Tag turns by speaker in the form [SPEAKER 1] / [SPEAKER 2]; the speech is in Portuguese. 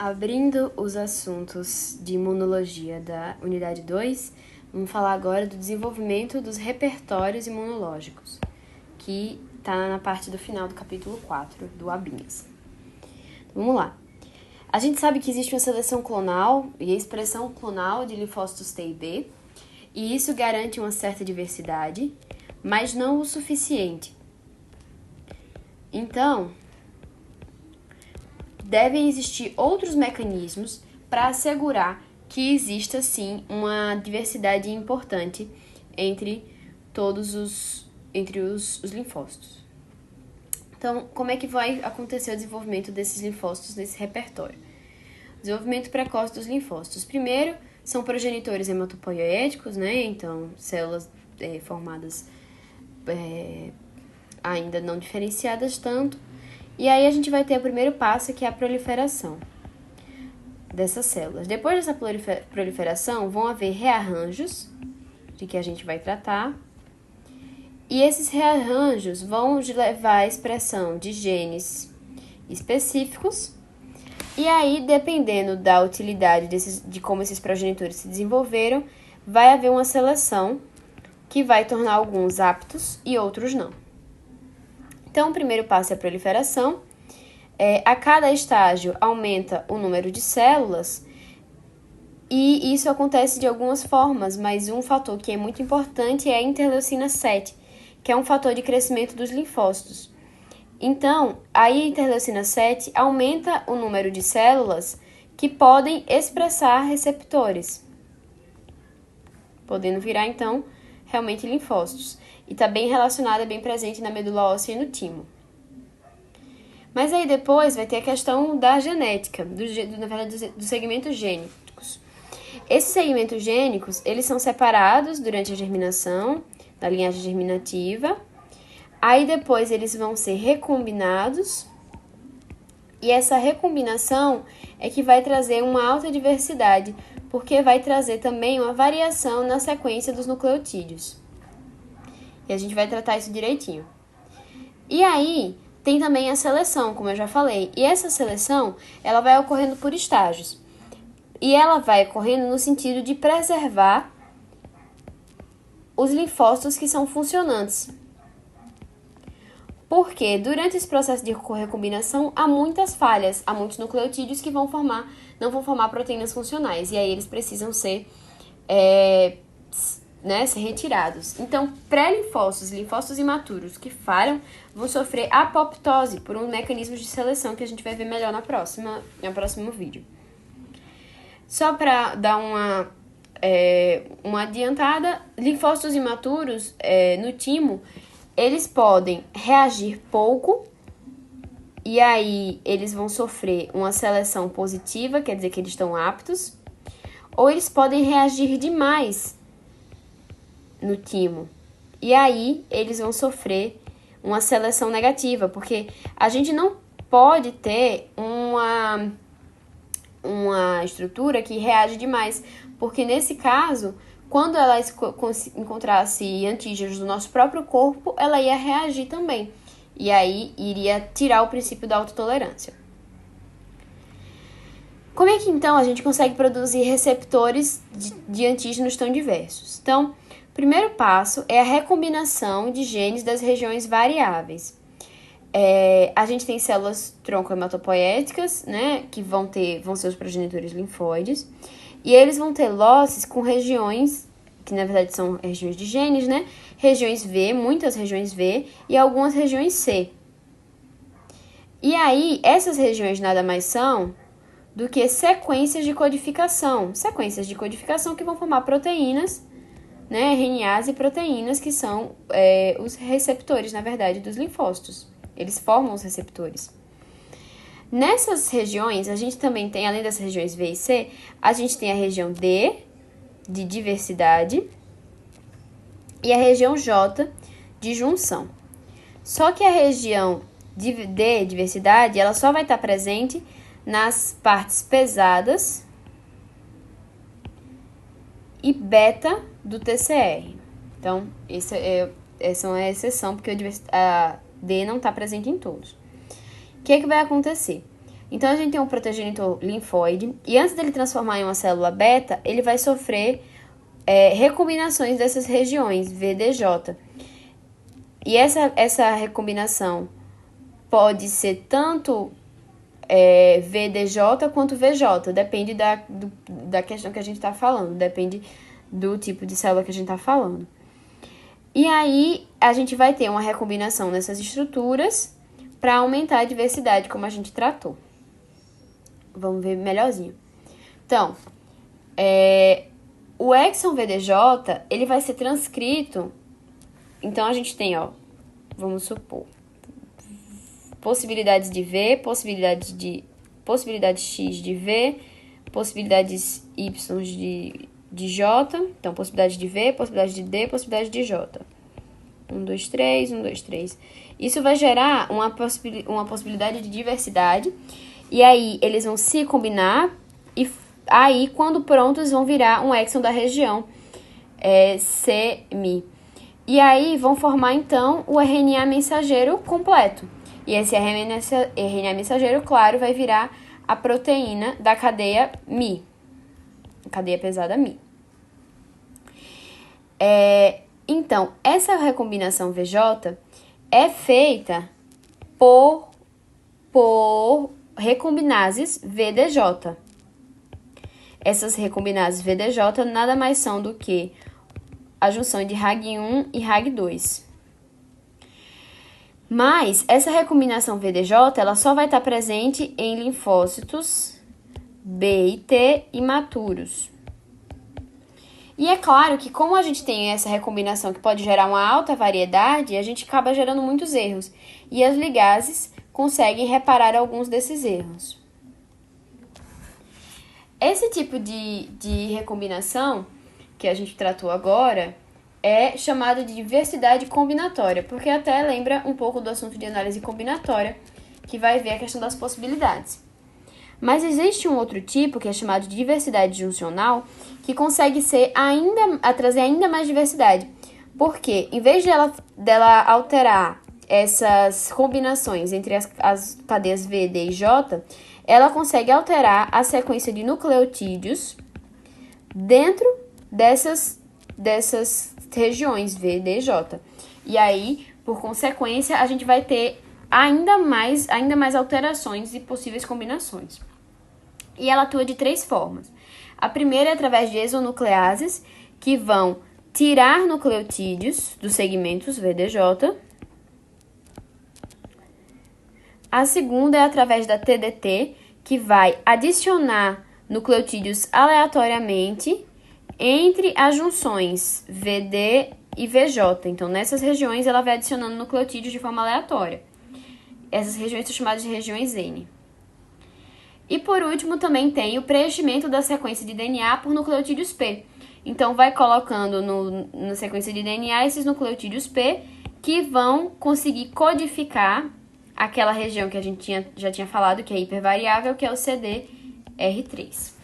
[SPEAKER 1] Abrindo os assuntos de imunologia da unidade 2, vamos falar agora do desenvolvimento dos repertórios imunológicos, que está na parte do final do capítulo 4 do Abinhas. Vamos lá. A gente sabe que existe uma seleção clonal e a expressão clonal de linfócitos T e B, e isso garante uma certa diversidade, mas não o suficiente. Então, devem existir outros mecanismos para assegurar que exista, sim, uma diversidade importante entre os linfócitos. Então, como é que vai acontecer o desenvolvimento desses linfócitos nesse repertório? Desenvolvimento precoce dos linfócitos. Primeiro, são progenitores hematopoieticos, né? Então, células formadas ainda não diferenciadas tanto. E aí a gente vai ter o primeiro passo, que é a proliferação dessas células. Depois dessa proliferação, vão haver rearranjos, de que a gente vai tratar. E esses rearranjos vão levar à expressão de genes específicos. E aí, dependendo da utilidade de como esses progenitores se desenvolveram, vai haver uma seleção que vai tornar alguns aptos e outros não. Então, o primeiro passo é a proliferação. A cada estágio aumenta o número de células e isso acontece de algumas formas, mas um fator que é muito importante é a interleucina 7, que é um fator de crescimento dos linfócitos. Então, a interleucina 7 aumenta o número de células que podem expressar receptores, podendo virar, então, realmente linfócitos. E está bem relacionada, bem presente na medula óssea e no timo. Mas aí depois vai ter a questão da genética, na verdade, dos segmentos gênicos. Esses segmentos gênicos, eles são separados durante a germinação, da linhagem germinativa. Aí depois eles vão ser recombinados. E essa recombinação é que vai trazer uma alta diversidade, porque vai trazer também uma variação na sequência dos nucleotídeos. E a gente vai tratar isso direitinho. E aí, tem também a seleção, como eu já falei. E essa seleção, ela vai ocorrendo por estágios. E ela vai ocorrendo no sentido de preservar os linfócitos que são funcionantes. Porque durante esse processo de recombinação, há muitas falhas, há muitos nucleotídeos que não vão formar proteínas funcionais. E aí eles precisam ser retirados. Então, pré-linfócitos, linfócitos imaturos que falham, vão sofrer apoptose por um mecanismo de seleção que a gente vai ver melhor no próximo vídeo. Só para dar uma adiantada, linfócitos imaturos no timo, eles podem reagir pouco e aí eles vão sofrer uma seleção positiva, quer dizer que eles estão aptos, ou eles podem reagir demais no timo. E aí, eles vão sofrer uma seleção negativa, porque a gente não pode ter uma estrutura que reage demais, porque nesse caso, quando ela encontrasse antígenos do nosso próprio corpo, ela ia reagir também. E aí, iria tirar o princípio da autotolerância. Como é que, então, a gente consegue produzir receptores de antígenos tão diversos? Então, o primeiro passo é a recombinação de genes das regiões variáveis. A gente tem células tronco-hematopoéticas, né, que vão ser os progenitores linfóides, e eles vão ter losses com regiões, que na verdade são regiões de genes, né, regiões V, muitas regiões V, e algumas regiões C. E aí, essas regiões nada mais são do que sequências de codificação que vão formar proteínas, né, RNAs e proteínas, que são os receptores, na verdade, dos linfócitos. Eles formam os receptores. Nessas regiões, a gente também tem, além das regiões V e C, a gente tem a região D, de diversidade, e a região J, de junção. Só que a região D, diversidade, ela só vai estar presente nas partes pesadas e beta do TCR. Então, essa é a exceção, porque a D não está presente em todos. O que vai acontecer? Então, a gente tem um protegenitor linfóide, e antes dele transformar em uma célula beta, ele vai sofrer recombinações dessas regiões, VDJ. E essa recombinação pode ser tanto VDJ quanto VJ, depende da questão que a gente está falando, depende do tipo de célula que a gente está falando. E aí, a gente vai ter uma recombinação nessas estruturas para aumentar a diversidade, como a gente tratou. Vamos ver melhorzinho. Então, o exon VDJ, ele vai ser transcrito. Então, a gente tem, vamos supor, possibilidades de V, possibilidades X de V, possibilidades Y de J. Então, possibilidade de V, possibilidade de D, possibilidade de J. 1, 2, 3, 1, 2, 3. Isso vai gerar uma possibilidade de diversidade. E aí, eles vão se combinar. E aí, quando prontos, vão virar um exon da região CMI. E aí, vão formar, então, o RNA mensageiro completo. E esse RNA mensageiro, claro, vai virar a proteína da cadeia Mi. Cadeia pesada Mi. Então, essa recombinação VJ é feita por recombinases VDJ. Essas recombinases VDJ nada mais são do que a junção de RAG1 e RAG2. Mas essa recombinação VDJ ela só vai estar presente em linfócitos B e T imaturos. E é claro que como a gente tem essa recombinação que pode gerar uma alta variedade, a gente acaba gerando muitos erros. E as ligases conseguem reparar alguns desses erros. Esse tipo de recombinação que a gente tratou agora é chamado de diversidade combinatória, porque até lembra um pouco do assunto de análise combinatória, que vai ver a questão das possibilidades. Mas existe um outro tipo, que é chamado de diversidade juncional, que consegue trazer ainda mais diversidade. Porque, em vez dela alterar essas combinações entre as cadeias V, D e J, ela consegue alterar a sequência de nucleotídeos dentro dessas regiões V, D e J. E aí, por consequência, a gente vai ter ainda mais alterações e possíveis combinações. E ela atua de 3 formas. A primeira é através de exonucleases, que vão tirar nucleotídeos dos segmentos VDJ. A segunda é através da TDT, que vai adicionar nucleotídeos aleatoriamente entre as junções VD e VJ. Então, nessas regiões, ela vai adicionando nucleotídeos de forma aleatória. Essas regiões são chamadas de regiões N. E, por último, também tem o preenchimento da sequência de DNA por nucleotídeos P. Então, vai colocando na sequência de DNA esses nucleotídeos P que vão conseguir codificar aquela região que a gente já tinha falado, que é hipervariável, que é o CDR3.